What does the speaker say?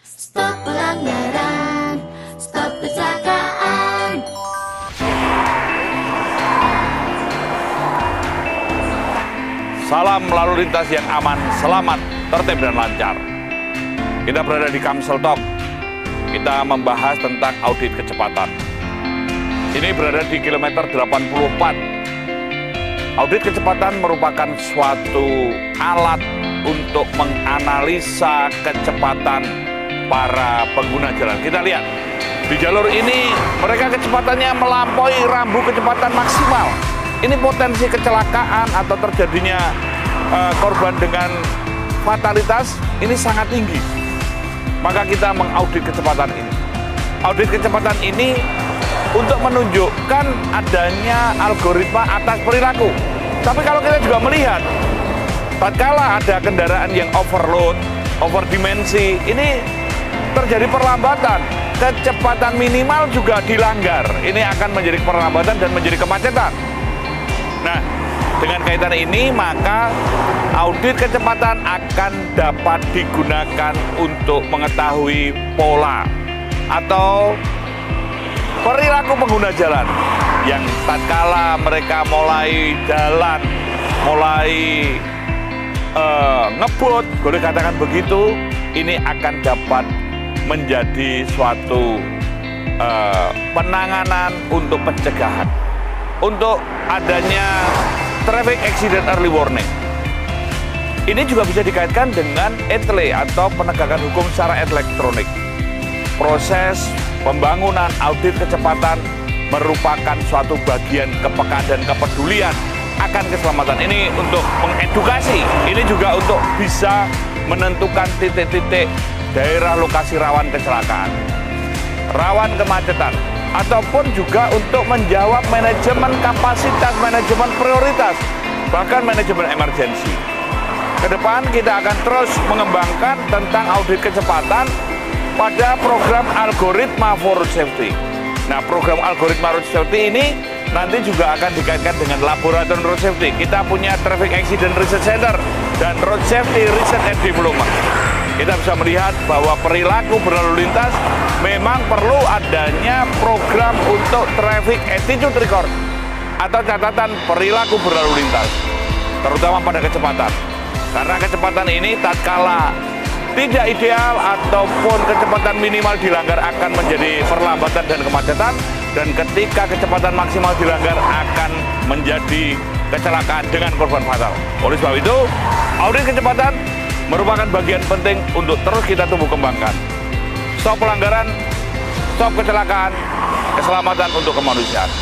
Stop pelanggaran, stop kecelakaan. Salam lalu lintas yang aman, selamat, tertib dan lancar. Kita berada di Kamsel Talk. Kita membahas tentang audit kecepatan. Ini berada di kilometer 84. Audit kecepatan merupakan suatu alat untuk menganalisa kecepatan para pengguna jalan. Kita lihat, di jalur ini mereka kecepatannya melampaui rambu kecepatan maksimal. Ini potensi kecelakaan atau terjadinya korban dengan fatalitas ini sangat tinggi. Maka kita mengaudit kecepatan ini. Audit kecepatan ini untuk menunjukkan adanya algoritma atas perilaku. Tapi kalau kita juga melihat, tatkala ada kendaraan yang overload, overdimensi, ini terjadi perlambatan, kecepatan minimal juga dilanggar. Ini akan menjadi perlambatan dan menjadi kemacetan. Nah, dengan kaitan ini maka audit kecepatan akan dapat digunakan untuk mengetahui pola atau perilaku pengguna jalan yang tatkala mereka mulai jalan, mulai ngebut, boleh katakan begitu, ini akan dapat menjadi suatu penanganan untuk pencegahan, untuk adanya traffic accident early warning. Ini juga bisa dikaitkan dengan ETLE atau penegakan hukum secara elektronik. Proses pembangunan audit kecepatan merupakan suatu bagian kepekaan dan kepedulian akan keselamatan. Ini untuk mengedukasi, ini juga untuk bisa menentukan titik-titik daerah lokasi rawan kecelakaan, rawan kemacetan, ataupun juga untuk menjawab manajemen kapasitas, manajemen prioritas, bahkan manajemen emergensi. Kedepan kita akan terus mengembangkan tentang audit kecepatan pada program algoritma for road safety. Nah, program algoritma road safety ini nanti juga akan dikaitkan dengan laboratorium road safety. Kita punya Traffic Accident Research Center dan Road Safety Research and Development. Kita bisa melihat bahwa perilaku berlalu lintas memang perlu adanya program untuk traffic attitude record atau catatan perilaku berlalu lintas, terutama pada kecepatan. Karena kecepatan ini tatkala tidak ideal ataupun kecepatan minimal dilanggar akan menjadi perlambatan dan kemacetan, dan ketika kecepatan maksimal dilanggar akan menjadi kecelakaan dengan korban fatal. Oleh sebab itu, audit kecepatan merupakan bagian penting untuk terus kita tumbuh kembangkan. Stop pelanggaran, stop kecelakaan, keselamatan untuk kemanusiaan.